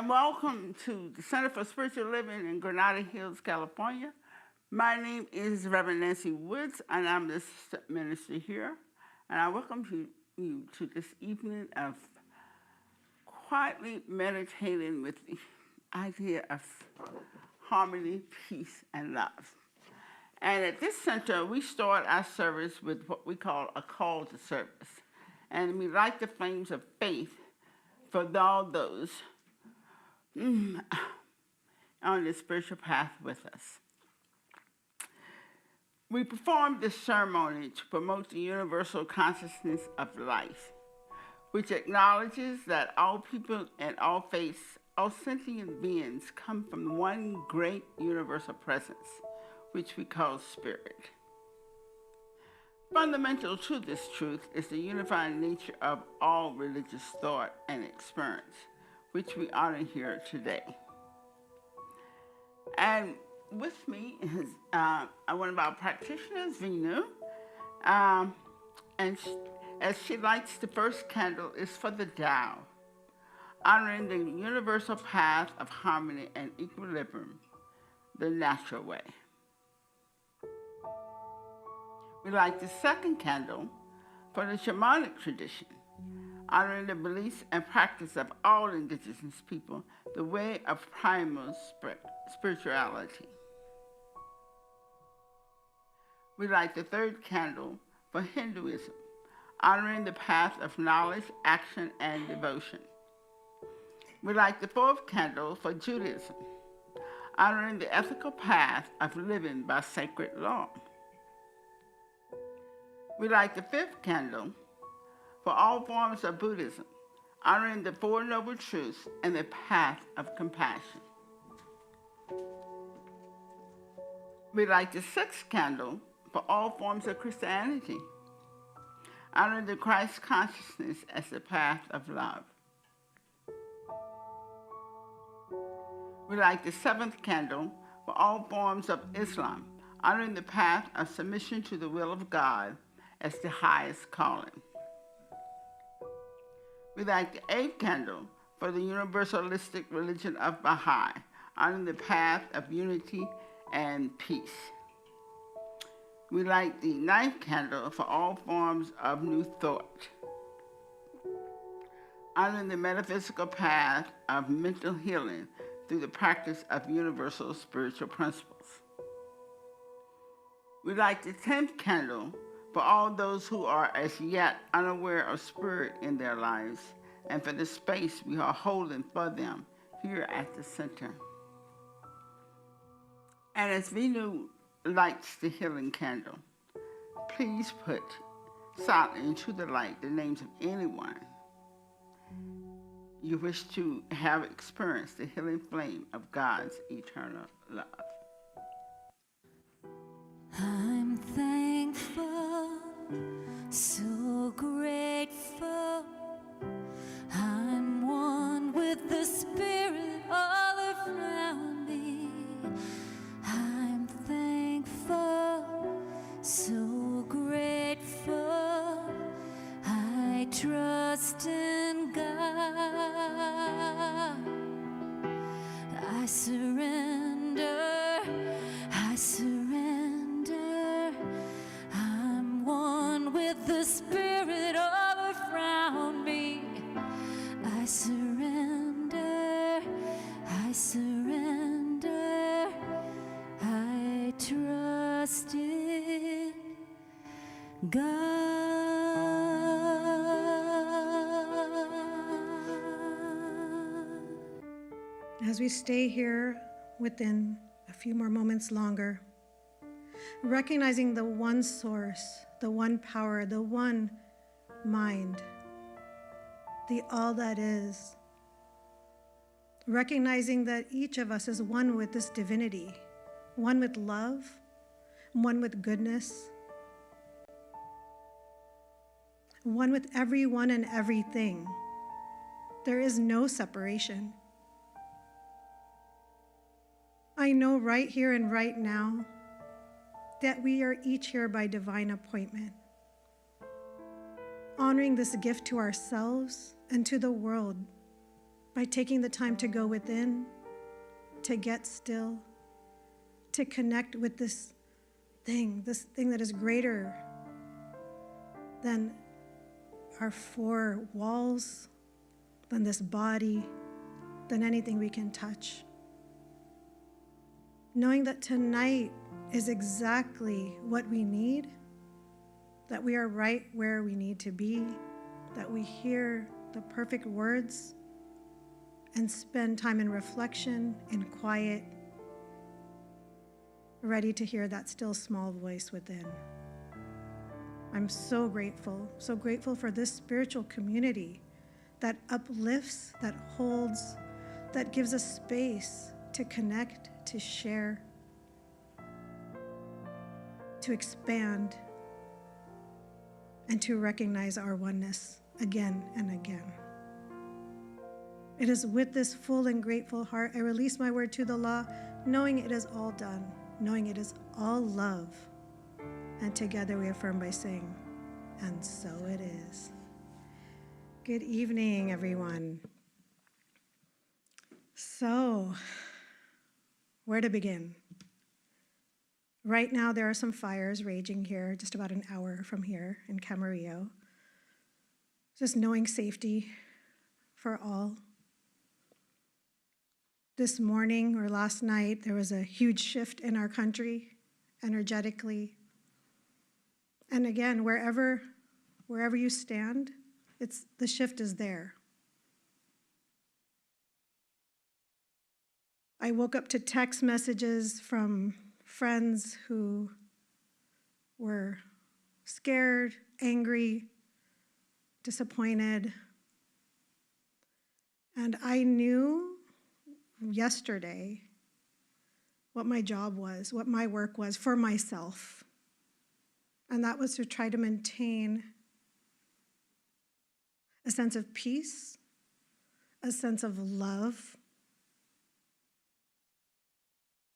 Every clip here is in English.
and welcome to the Center for Spiritual Living in Granada Hills, California. My name is Reverend Nancy Woods, and I'm the assistant minister here. And I welcome you to this evening of quietly meditating with the idea of harmony, peace, and love. And at this center, we start our service with what we call a call to service. And we light the flames of faith for all those on the spiritual path with us. We perform this ceremony to promote the universal consciousness of life, which acknowledges that all people and all faiths, all sentient beings come from one great universal presence, which we call spirit. Fundamental to this truth is the unifying nature of all religious thought and experience, which we honor here today. And with me is one of our practitioners, Vinu, and as she lights the first candle is for the Tao, honoring the universal path of harmony and equilibrium, the natural way. We light the second candle for the shamanic tradition, honoring the beliefs and practice of all indigenous people, the way of primal spirituality. We light the third candle for Hinduism, honoring the path of knowledge, action, and devotion. We light the fourth candle for Judaism, honoring the ethical path of living by sacred law. We light the fifth candle for all forms of Buddhism, honoring the Four Noble Truths and the path of compassion. We light the sixth candle for all forms of Christianity, honoring the Christ consciousness as the path of love. We light the seventh candle for all forms of Islam, honoring the path of submission to the will of God as the highest calling. We light the eighth candle for the universalistic religion of Baha'i, honoring the path of unity and peace. We light the ninth candle for all forms of New Thought, honoring the metaphysical path of mental healing through the practice of universal spiritual principles. We light the 10th candle for all those who are as yet unaware of spirit in their lives, and for the space we are holding for them here at the center. And as Vinu lights the healing candle, please put silently into the light the names of anyone you wish to have experienced the healing flame of God's eternal love. I'm thankful, so grateful. I'm one with the Spirit all around me. I'm thankful, so grateful. I trust in God. I surrender. I surrender. I'm one with the Spirit all around me. I surrender. I surrender. I trust in God. As we stay here within a few more moments longer, recognizing the one source, the one power, the one mind, the all that is, recognizing that each of us is one with this divinity, one with love, one with goodness, one with everyone and everything. There is no separation. I know right here and right now that we are each here by divine appointment, honoring this gift to ourselves and to the world by taking the time to go within, to get still, to connect with this thing that is greater than our four walls, than this body, than anything we can touch. Knowing that tonight is exactly what we need, that we are right where we need to be, that we hear the perfect words and spend time in reflection, in quiet, ready to hear that still small voice within. I'm so grateful for this spiritual community that uplifts, that holds, that gives us space to connect, to share, to expand, and to recognize our oneness again and again. It is with this full and grateful heart I release my word to the law, knowing it is all done, knowing it is all love. And together we affirm by saying, and so it is. Good evening, everyone. So, where to begin? Right now, there are some fires raging here, just about an hour from here in Camarillo. Just knowing safety for all. This morning or last night, there was a huge shift in our country, energetically. And again, wherever you stand, the shift is there. I woke up to text messages from friends who were scared, angry, disappointed. And I knew yesterday what my job was, what my work was for myself. And that was to try to maintain a sense of peace, a sense of love.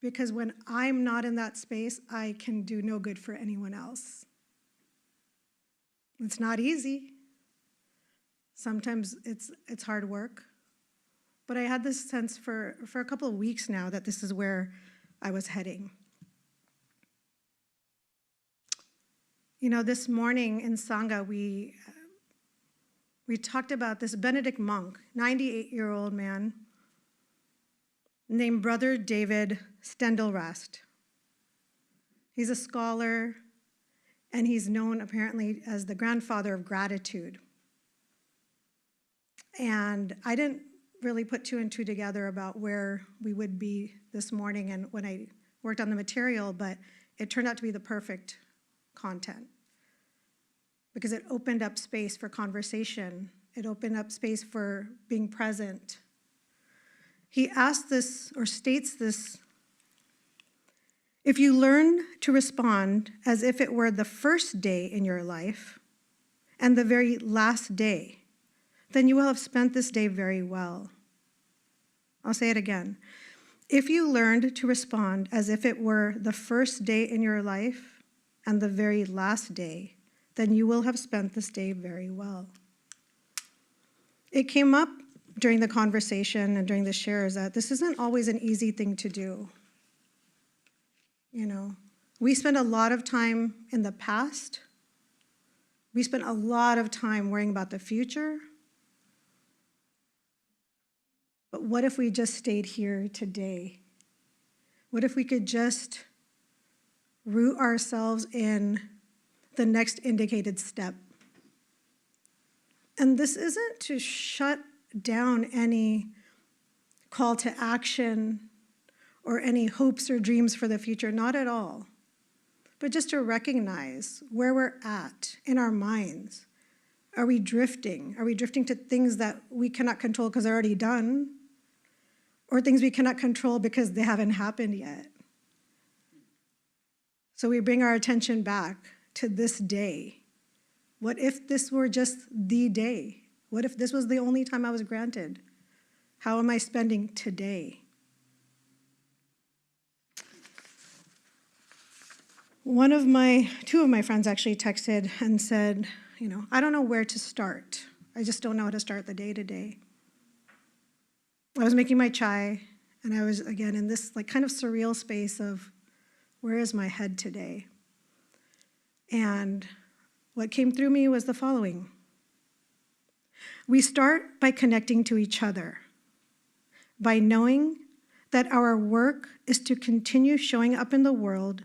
Because when I'm not in that space, I can do no good for anyone else. It's not easy. Sometimes it's hard work. But I had this sense for a couple of weeks now that this is where I was heading. You know, this morning in Sangha, we talked about this Benedict monk, 98-year-old man, named Brother David Steindl-Rast. He's a scholar, and he's known apparently as the grandfather of gratitude. And I didn't really put two and two together about where we would be this morning and when I worked on the material, but it turned out to be the perfect content because it opened up space for conversation. It opened up space for being present. He asks this, or states this, if you learn to respond as if it were the first day in your life and the very last day, then you will have spent this day very well. I'll say it again. If you learned to respond as if it were the first day in your life and the very last day, then you will have spent this day very well. It came up during the conversation and during the shares that this isn't always an easy thing to do. You know, we spend a lot of time in the past. We spend a lot of time worrying about the future. But what if we just stayed here today? What if we could just root ourselves in the next indicated step? And this isn't to shut down any call to action or any hopes or dreams for the future, not at all. But just to recognize where we're at in our minds. Are we drifting? Are we drifting to things that we cannot control because they're already done? Or things we cannot control because they haven't happened yet? So we bring our attention back to this day. What if this were just the day? What if this was the only time I was granted? How am I spending today? Two of my friends actually texted and said, I don't know where to start. I just don't know how to start the day today. I was making my chai, and I was, again, in this like kind of surreal space of, where is my head today? And what came through me was the following. We start by connecting to each other, by knowing that our work is to continue showing up in the world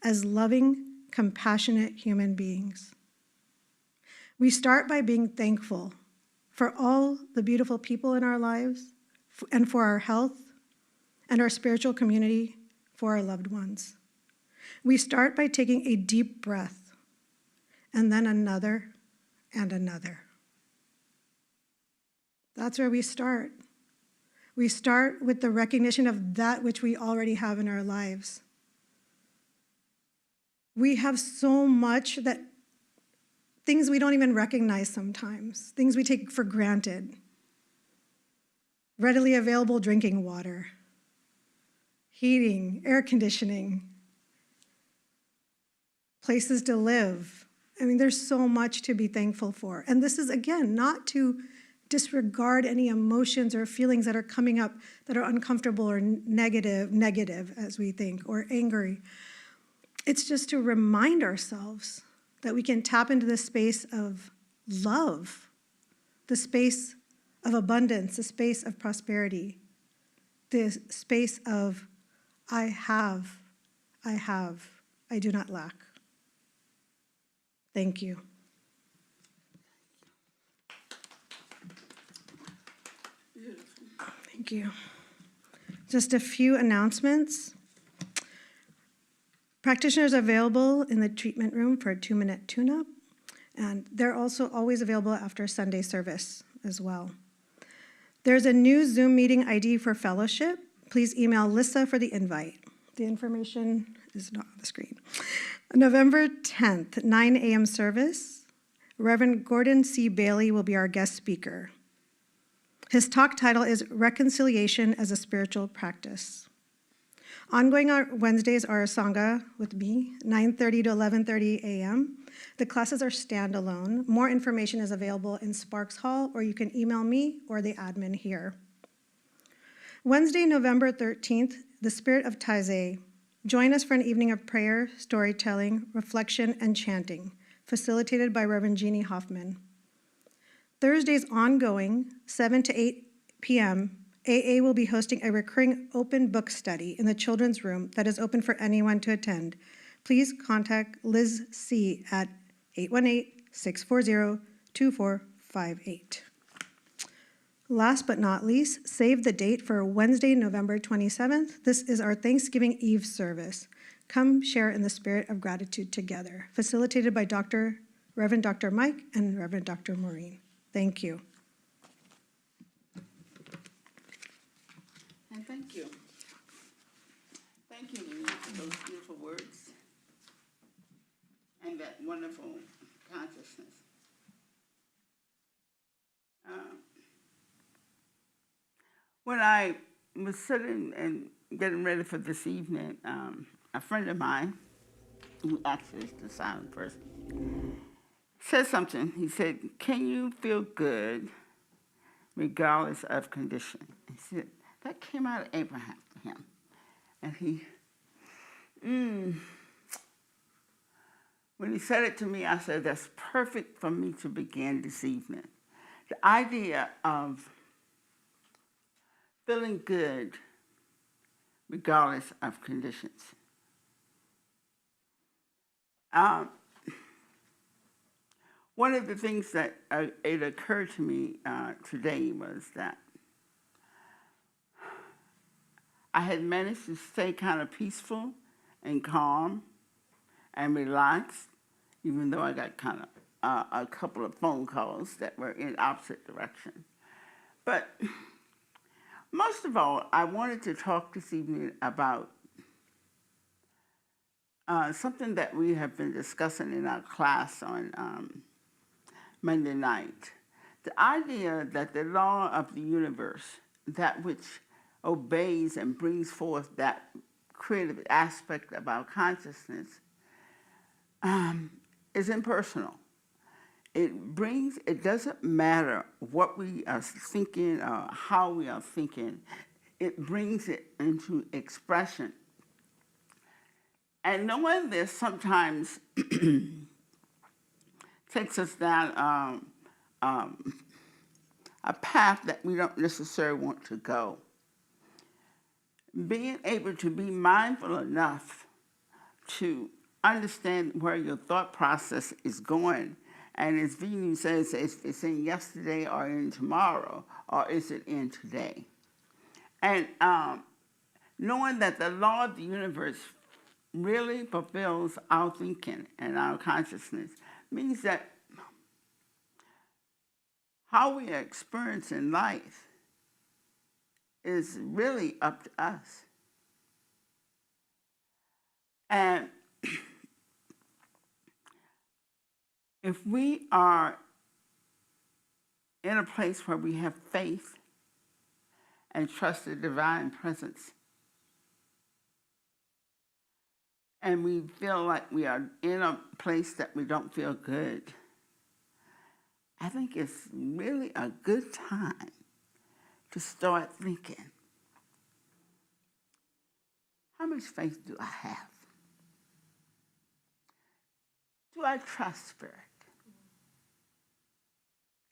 as loving, compassionate human beings. We start by being thankful for all the beautiful people in our lives and for our health and our spiritual community, for our loved ones. We start by taking a deep breath and then another and another. That's where we start. We start with the recognition of that which we already have in our lives. We have so much that things we don't even recognize sometimes, things we take for granted. Readily available drinking water, heating, air conditioning, places to live. I mean, there's so much to be thankful for. And this is, again, not to disregard any emotions or feelings that are coming up that are uncomfortable or negative as we think, or angry. It's just to remind ourselves that we can tap into the space of love, the space of abundance, the space of prosperity, the space of I have, I do not lack. Thank you. Thank you. Just a few announcements. Practitioners available in the treatment room for a 2-minute tune-up, and they're also always available after Sunday service as well. There's a new Zoom meeting ID for fellowship. Please email Lissa for the invite. The information is not on the screen. November 10th, 9 a.m. service. Reverend Gordon C. Bailey will be our guest speaker. His talk title is Reconciliation as a Spiritual Practice. Ongoing on Wednesdays are Sangha with me, 9:30 to 11:30 a.m. The classes are standalone. More information is available in Sparks Hall, or you can email me or the admin here. Wednesday, November 13th, the Spirit of Taizé. Join us for an evening of prayer, storytelling, reflection, and chanting, facilitated by Reverend Jeannie Hoffman. Thursdays ongoing, 7 to 8 p.m., AA will be hosting a recurring open book study in the children's room that is open for anyone to attend. Please contact Liz C. at 818-640-2458. Last but not least, save the date for Wednesday, November 27th. This is our Thanksgiving Eve service. Come share in the spirit of gratitude together. Facilitated by Reverend Dr. Mike and Reverend Dr. Maureen. Thank you. And thank you. Thank you, Lena, for those beautiful words and that wonderful consciousness. When I was sitting and getting ready for this evening, a friend of mine, who actually is the silent person, said something. He said, "Can you feel good regardless of condition?" He said, that came out of Abraham for him. And when he said it to me, I said, that's perfect for me to begin this evening. The idea of feeling good regardless of conditions. One of the things that it occurred to me today was that I had managed to stay kind of peaceful and calm and relaxed, even though I got kind of a couple of phone calls that were in opposite direction. But most of all, I wanted to talk this evening about something that we have been discussing in our class on Monday night. The idea that the law of the universe, that which obeys and brings forth that creative aspect of our consciousness, is impersonal. it doesn't matter what we are thinking or how we are thinking, it brings it into expression. And knowing this sometimes takes us down a path that we don't necessarily want to go. Being able to be mindful enough to understand where your thought process is going, and as Venu says, it's in yesterday or in tomorrow, or is it in today? And knowing that the law of the universe really fulfills our thinking and our consciousness means that how we are experiencing life is really up to us. And if we are in a place where we have faith and trust the divine presence, and we feel like we are in a place that we don't feel good, I think it's really a good time to start thinking, how much faith do I have? Do I trust Spirit?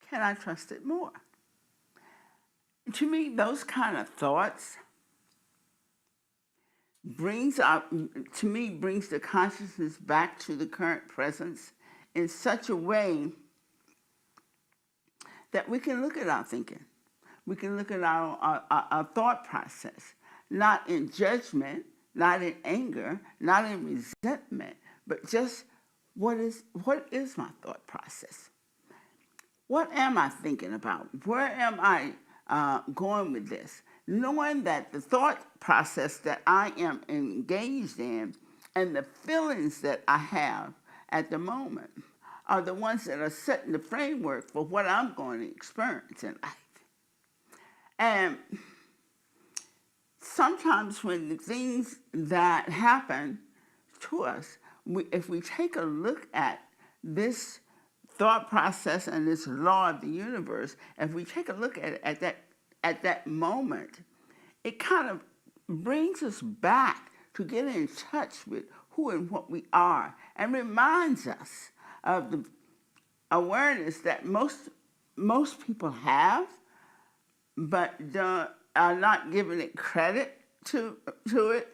Can I trust it more? And to me, those kind of thoughts brings the consciousness back to the current presence in such a way that we can look at our thinking. We can look at our thought process, not in judgment, not in anger, not in resentment, but just what is my thought process? What am I thinking about? Where am I going with this? Knowing that the thought process that I am engaged in and the feelings that I have at the moment are the ones that are setting the framework for what I'm going to experience in life. And sometimes when the things that happen to us, if we take a look at this thought process and this law of the universe, if we take a look at it at that moment, it kind of brings us back to get in touch with who and what we are, and reminds us of the awareness that most people have, but are not giving it credit to it,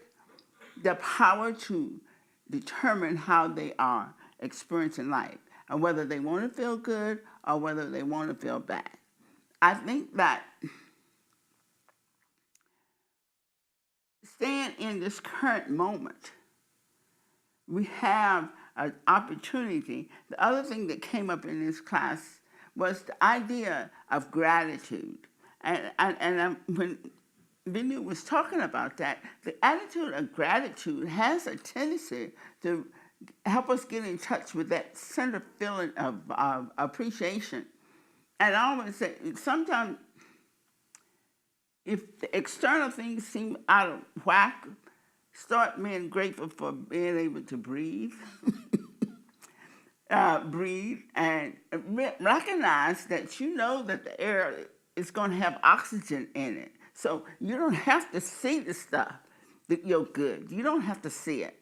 the power to determine how they are experiencing life, and whether they want to feel good or whether they want to feel bad. I think that staying in this current moment, we have an opportunity. The other thing that came up in this class was the idea of gratitude. And when Vinu was talking about that, the attitude of gratitude has a tendency to help us get in touch with that center feeling of appreciation. And I always say, sometimes if the external things seem out of whack, start being grateful for being able to breathe, breathe, and recognize that you know that the air is going to have oxygen in it. So you don't have to see the stuff that you're good. You don't have to see it.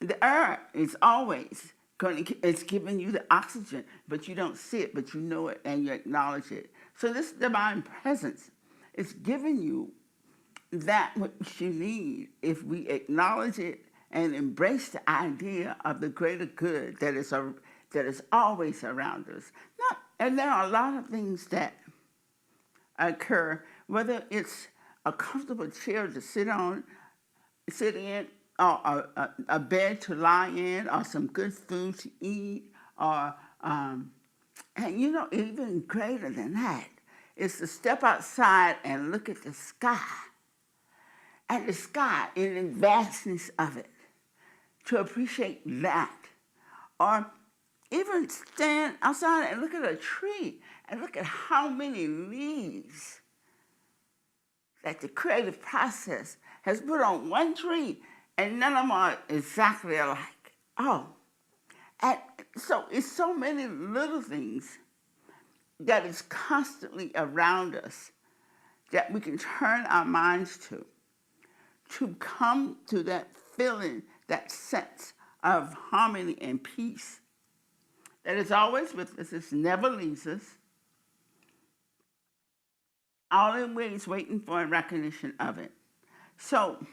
The air is always it's giving you the oxygen, but you don't see it, but you know it and you acknowledge it. So this divine presence is giving you that what you need if we acknowledge it and embrace the idea of the greater good that is always around us. And there are a lot of things that occur, whether it's a comfortable chair to sit in, or a bed to lie in, or some good food to eat, or and even greater than that is to step outside and look at the sky. At the sky in the vastness of it, to appreciate that. Or even stand outside and look at a tree and look at how many leaves that the creative process has put on one tree, and none of them are exactly alike. Oh, and So it's so many little things that is constantly around us that we can turn our minds to come to that feeling, that sense of harmony and peace that is always with us. It never leaves us. Always waiting for a recognition of it. So,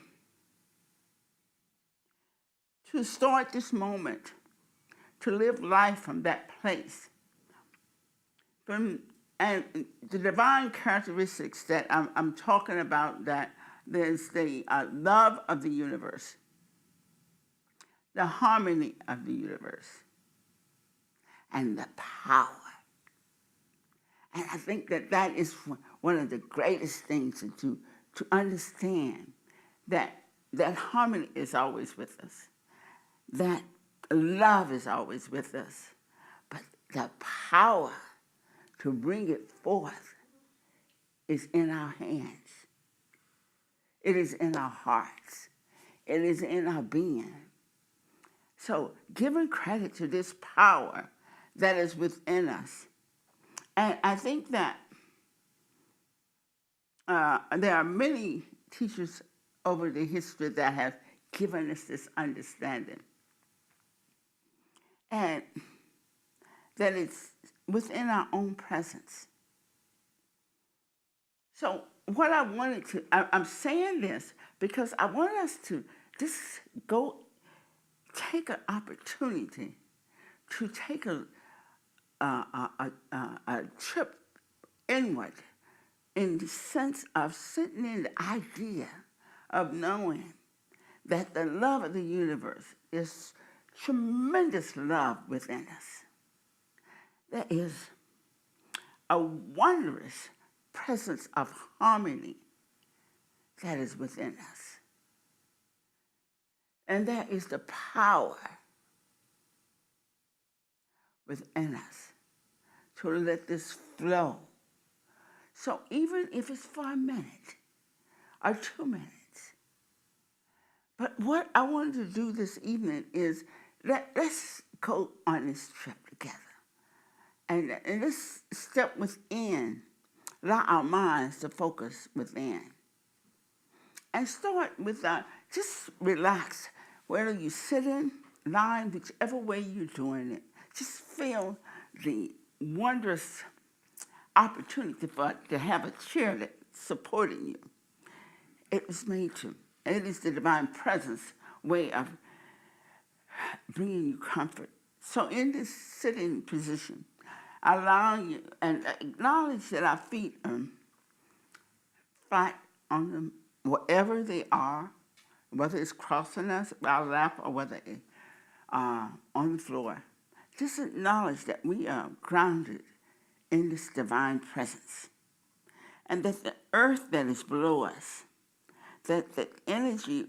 to start this moment, to live life from that place, and the divine characteristics that I'm talking about, that there's the love of the universe, the harmony of the universe, and the power. And I think that is one of the greatest things to understand, that harmony is always with us, that love is always with us, but the power to bring it forth is in our hands. It is in our hearts. It is in our being. So giving credit to this power that is within us. And I think that there are many teachers over the history that have given us this understanding. And that it's within our own presence. So what I wanted to, I'm saying this because I want us to just take an opportunity to take a trip inward in the sense of sitting in the idea of knowing that the love of the universe is tremendous love within us. There is a wondrous presence of harmony that is within us. And there is the power within us to let this flow. So even if it's for a minute or 2 minutes, but what I wanted to do this evening is let's go on this trip together. And let's step within, allow our minds to focus within. And start with just relax, whether you're sitting, lying, whichever way you're doing it. Just feel the wondrous opportunity to have a chair that's supporting you. It was made to. It is the divine presence way of bringing you comfort. So in this sitting position, allow you and acknowledge that our feet are flat on them, wherever they are, whether it's crossing us, our lap, or whether it's on the floor. Just acknowledge that we are grounded in this divine presence. And that the earth that is below us, that the energy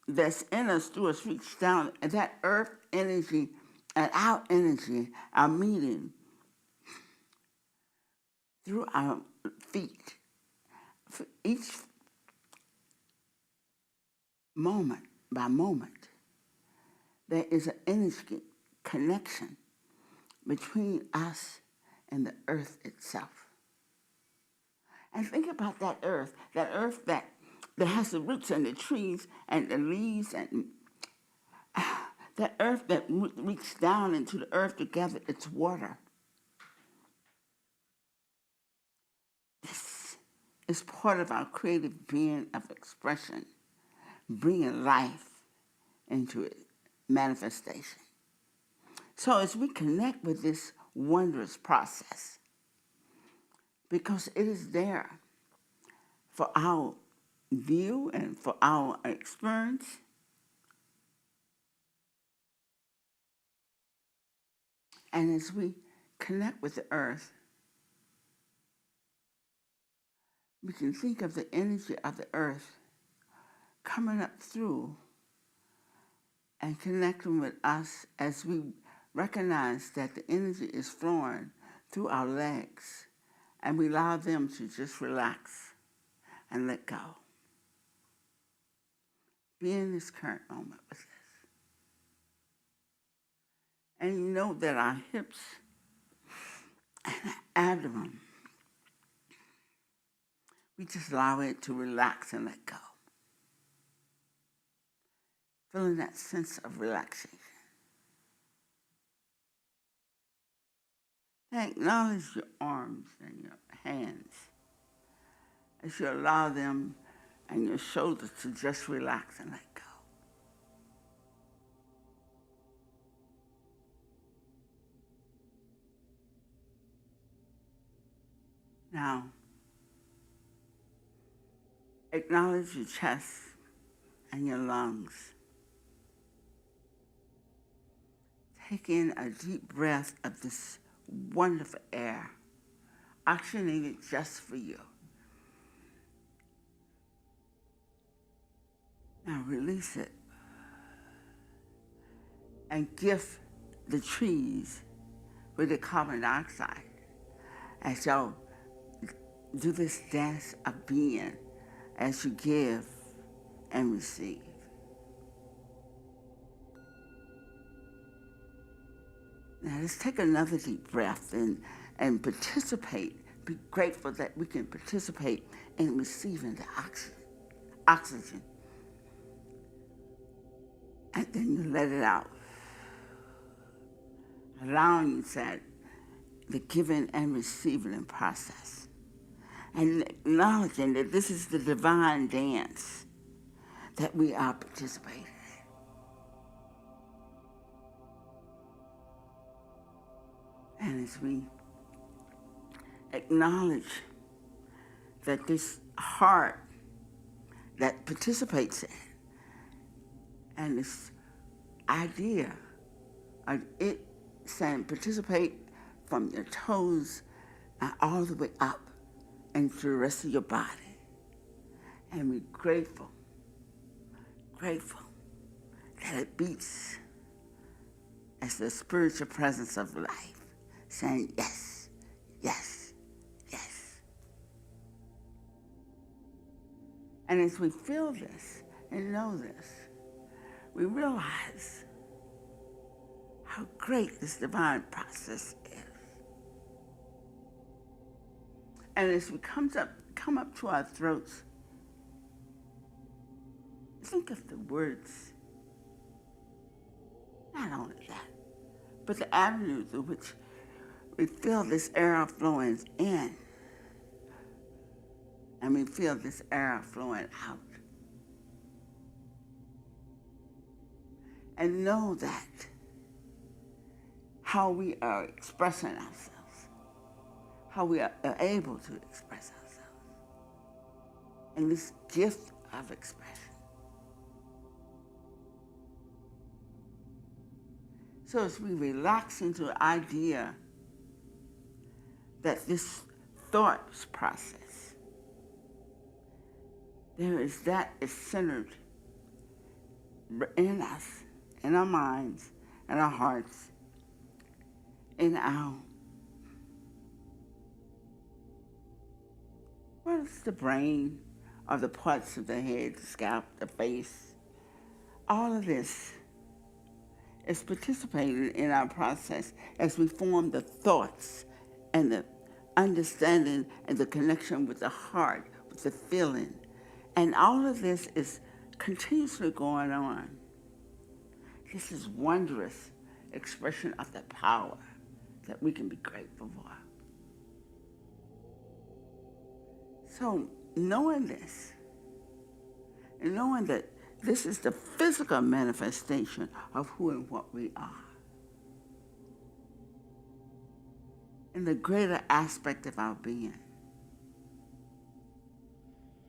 that's in us through us reach down, and that earth energy and our energy are meeting through our feet. For each moment by moment, there is an energy connection between us and the earth itself. And think about that earth that has the roots and the trees and the leaves, and that earth that reaches down into the earth to gather its water. This is part of our creative being of expression, bringing life into it, manifestation. So as we connect with this wondrous process, because it is there for our view and for our experience, and as we connect with the earth, we can think of the energy of the earth coming up through and connecting with us as we recognize that the energy is flowing through our legs, and we allow them to just relax and let go. Be in this current moment with us. And you know that our hips and abdomen, we just allow it to relax and let go. Feeling that sense of relaxation. Then acknowledge your arms and your hands as you allow them and your shoulders to just relax and let go. Now, acknowledge your chest and your lungs. Take in a deep breath of this wonderful air, oxygenated just for you. Now release it and gift the trees with the carbon dioxide as y'all do this dance of being as you give and receive. Now let's take another deep breath and participate. Be grateful that we can participate in receiving the oxygen. And then you let it out. Allowing that the giving and receiving process. And acknowledging that this is the divine dance that we are participating in. And as we acknowledge that this heart that participates in and this idea of it saying participate from your toes and all the way up into the rest of your body. And we're grateful that it beats as the spiritual presence of life, saying yes, yes, yes. And as we feel this and know this, we realize how great this divine process is. And as we come up to our throats, think of the words. Not only that, but the avenue through which we feel this air flowing in, and we feel this air flowing out. And know that how we are expressing ourselves, how we are able to express ourselves, and this gift of expression. So as we relax into the idea that this thought process, that is centered in us, in our minds, in our hearts, in our, what is the brain, or the parts of the head, the scalp, the face, all of this is participating in our process as we form the thoughts and the understanding and the connection with the heart, with the feeling. And all of this is continuously going on. This is wondrous expression of the power that we can be grateful for. So knowing this, and knowing that this is the physical manifestation of who and what we are, and the greater aspect of our being,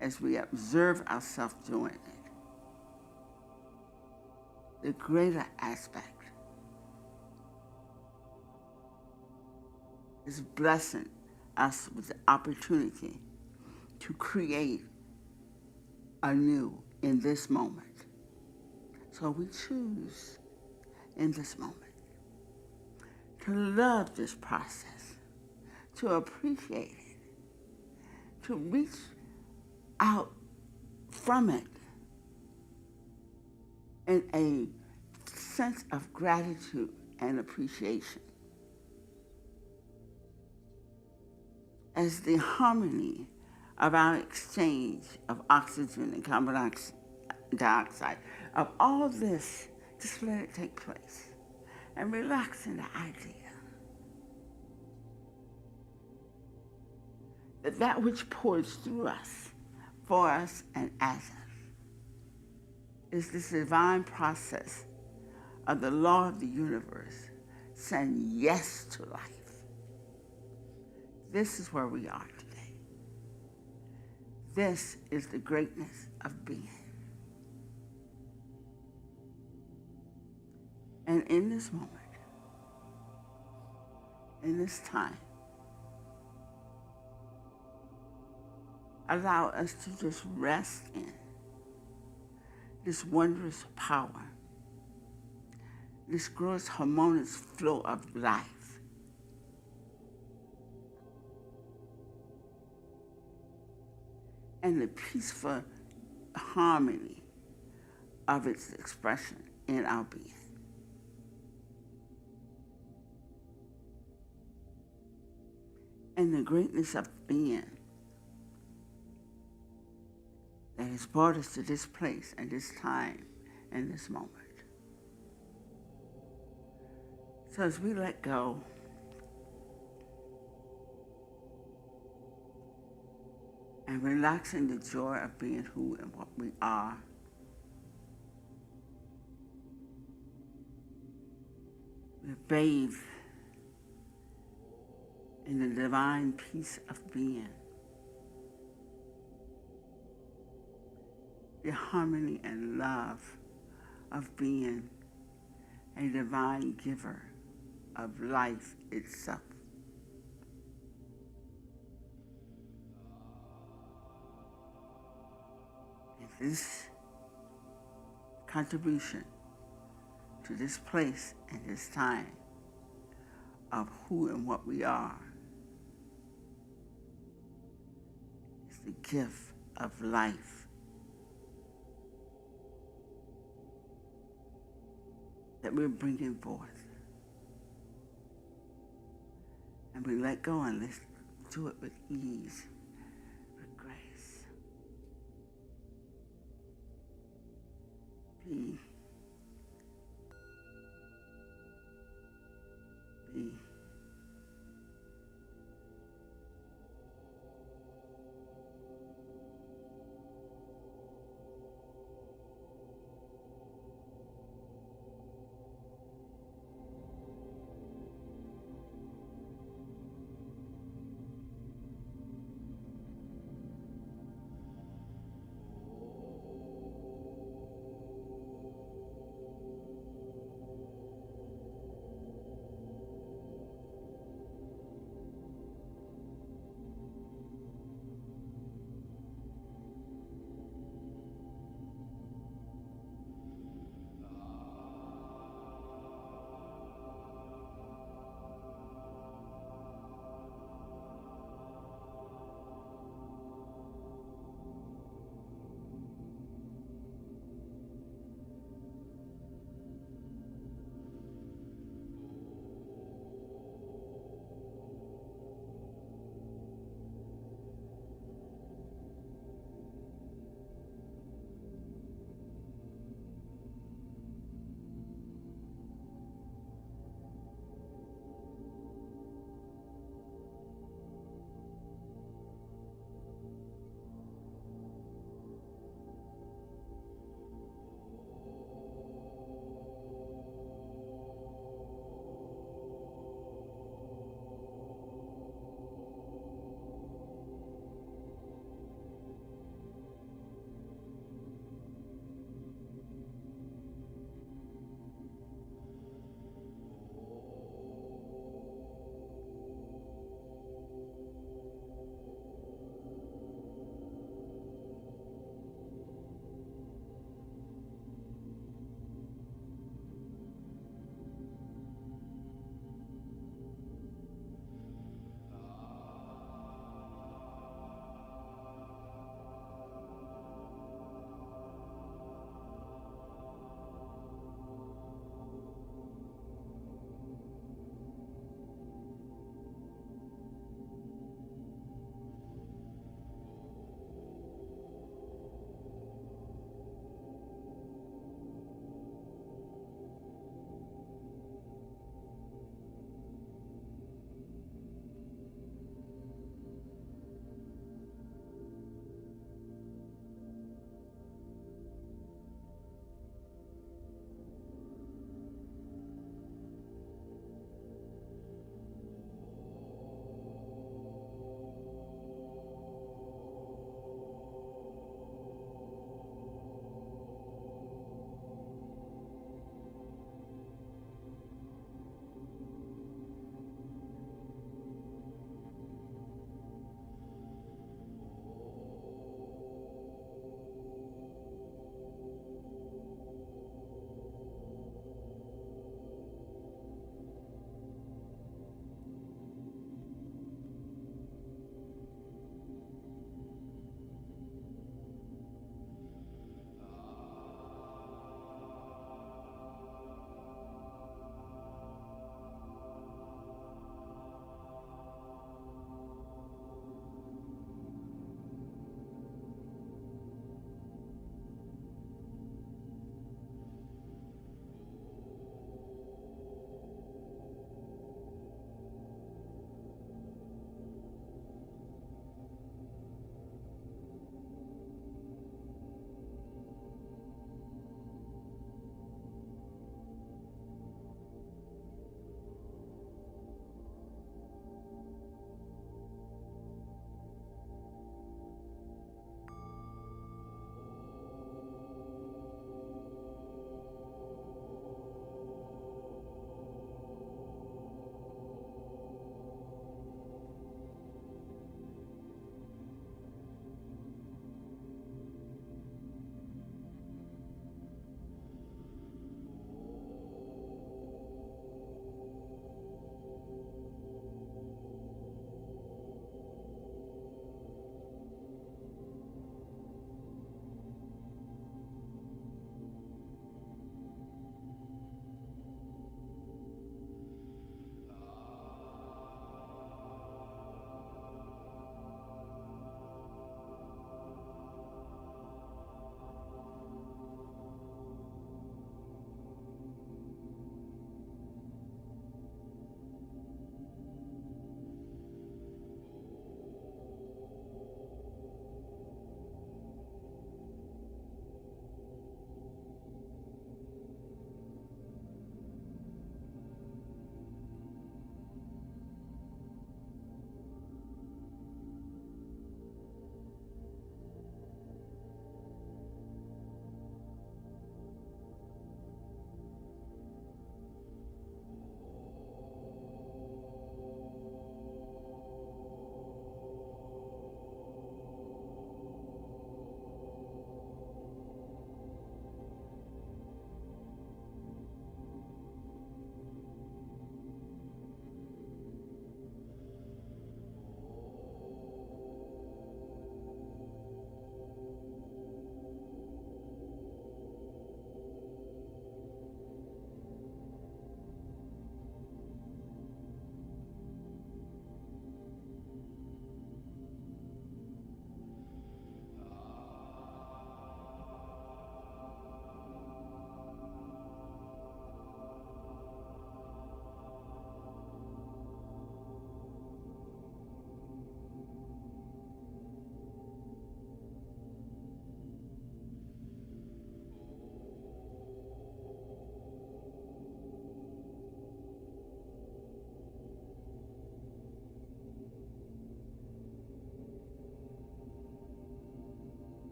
as we observe ourselves doing it, the greater aspect is blessing us with the opportunity to create anew in this moment. So we choose in this moment to love this process, to appreciate it, to reach out from it in a sense of gratitude and appreciation. As the harmony of our exchange of oxygen and carbon dioxide, of all this, just let it take place. And relax in the idea that that which pours through us, for us, and as us is this divine process of the law of the universe saying yes to life. This is where we are today. This is the greatness of being. And in this moment, in this time, allow us to just rest in this wondrous power, this gross harmonious flow of life. And the peaceful harmony of its expression in our being. And the greatness of being that has brought us to this place and this time and this moment. So as we let go, and relax in the joy of being who and what we are, we bathe in the divine peace of being, the harmony and love of being a divine giver of life itself. And this contribution to this place and this time of who and what we are is the gift of life that we're bringing forth. And we let go and let's do it with ease, with grace. Be.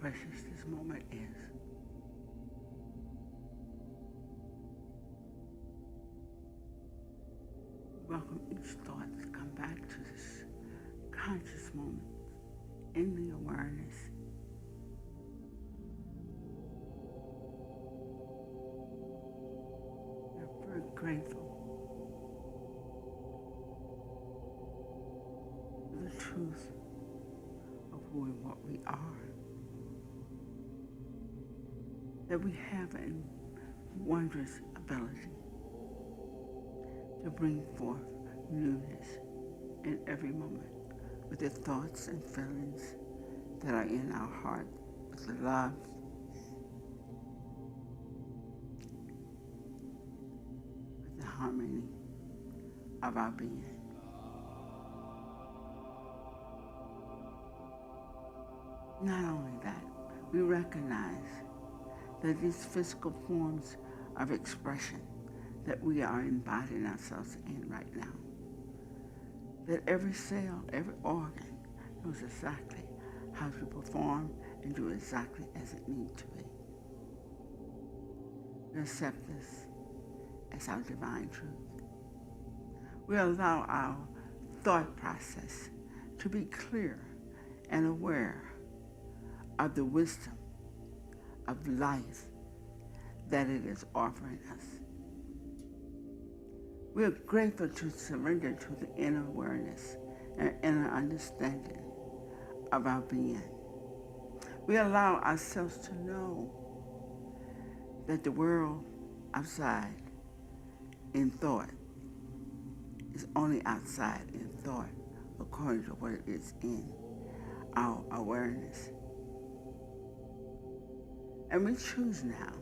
precious this moment is. Welcome each thought to come back to this conscious moment in the awareness. We're very grateful for the truth of who and what we are. That we have a wondrous ability to bring forth newness in every moment with the thoughts and feelings that are in our heart, with the love, with the harmony of our being. Not only that, we recognize that these physical forms of expression that we are embodying ourselves in right now, that every cell, every organ knows exactly how to perform and do exactly as it needs to be. We accept this as our divine truth. We allow our thought process to be clear and aware of the wisdom of life that it is offering us. We are grateful to surrender to the inner awareness and inner understanding of our being. We allow ourselves to know that the world outside in thought is only outside in thought according to what it is in our awareness. And we choose now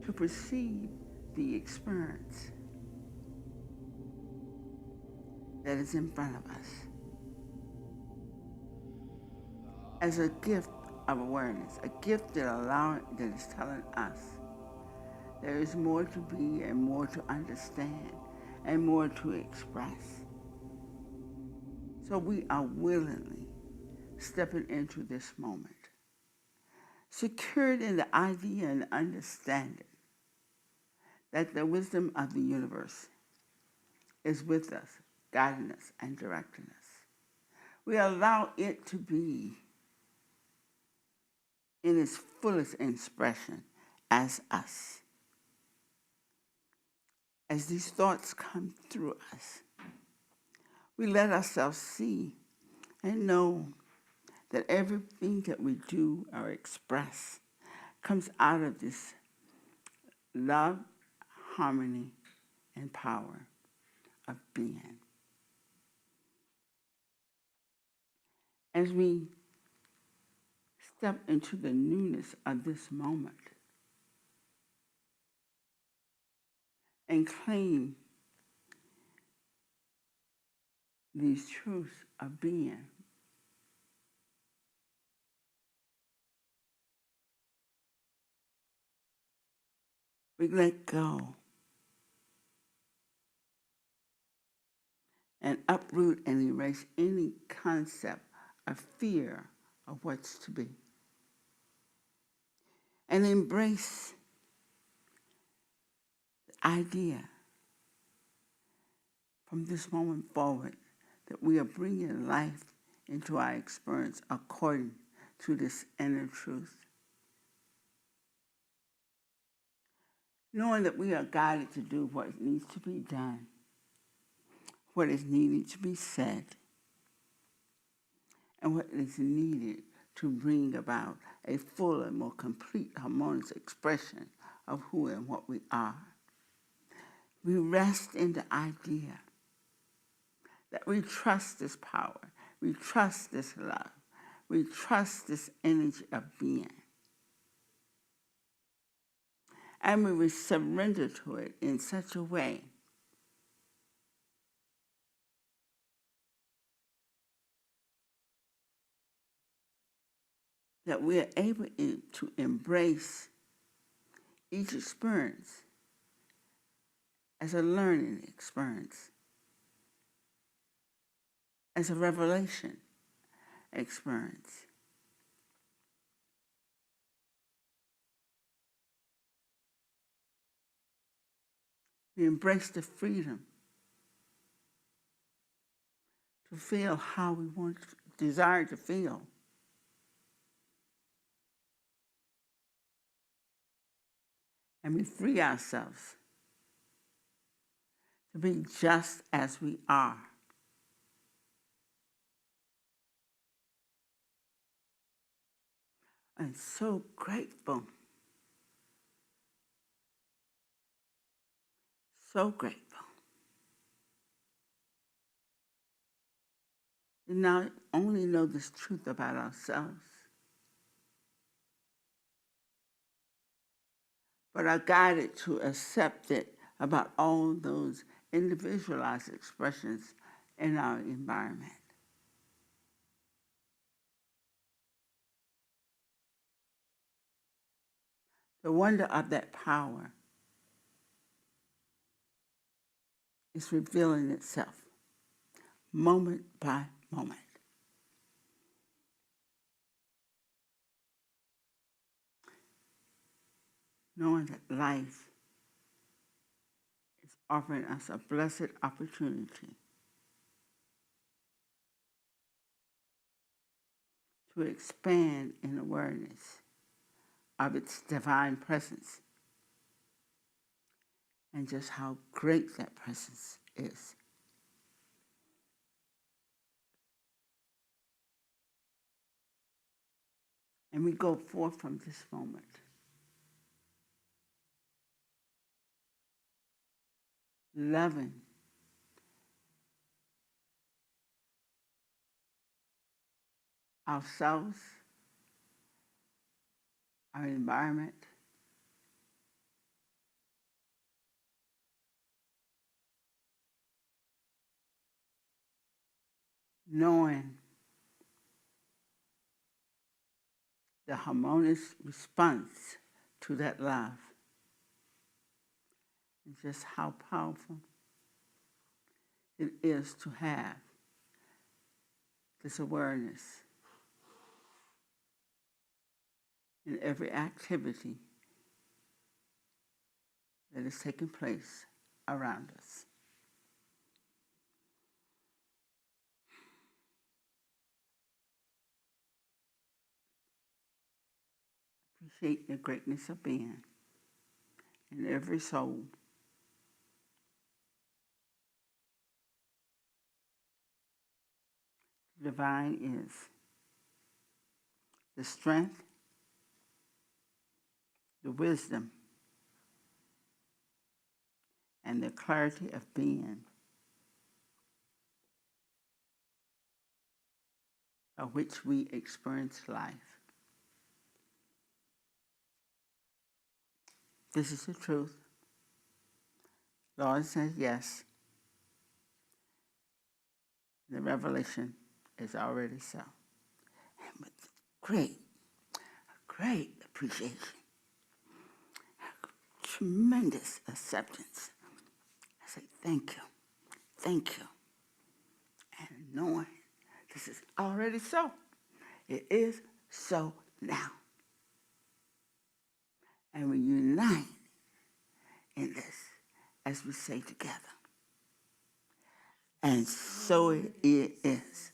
to perceive the experience that is in front of us as a gift of awareness, a gift that is telling us there is more to be and more to understand and more to express. So we are willingly stepping into this moment, secured in the idea and understanding that the wisdom of the universe is with us, guiding us and directing us. We allow it to be in its fullest expression as us. As these thoughts come through us, we let ourselves see and know that everything that we do or express comes out of this love, harmony, and power of being. As we step into the newness of this moment and claim these truths of being, we let go and uproot and erase any concept of fear of what's to be. And embrace the idea from this moment forward that we are bringing life into our experience according to this inner truth. Knowing that we are guided to do what needs to be done, what is needed to be said, and what is needed to bring about a full and more complete harmonious expression of who and what we are. We rest in the idea that we trust this power, we trust this love, we trust this energy of being. And we will surrender to it in such a way that we are able to embrace each experience as a learning experience, as a revelation, experience. We embrace the freedom to feel how we desire to feel. And we free ourselves to be just as we are. And so grateful. So grateful. We not only know this truth about ourselves, but are guided to accept it about all those individualized expressions in our environment. The wonder of that power is revealing itself moment by moment. Knowing that life is offering us a blessed opportunity to expand in awareness of its divine presence and just how great that presence is. And we go forth from this moment loving ourselves, our environment, knowing the harmonious response to that love, and just how powerful it is to have this awareness in every activity that is taking place around us. Appreciate the greatness of being in every soul. The divine is the strength, the wisdom, and the clarity of being of which we experience life. This is the truth. Lord says yes. The revelation is already so. And with great appreciation, tremendous acceptance, I say thank you, and knowing this is already so. It is so now. And we unite in this as we say together. And so it is.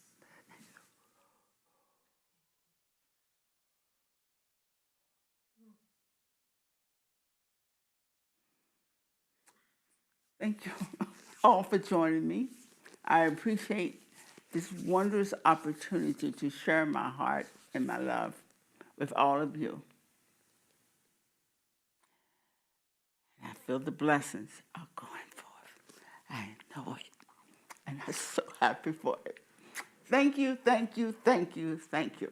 Thank you all for joining me. I appreciate this wondrous opportunity to share my heart and my love with all of you. And I feel the blessings are going forth. I know it. And I'm so happy for it. Thank you, thank you, thank you, thank you.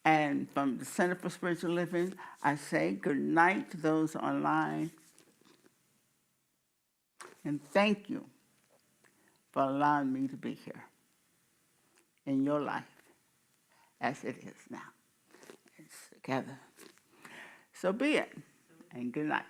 And from the Center for Spiritual Living, I say good night to those online. And thank you for allowing me to be here in your life as it is now. It's together. So be it, and good night.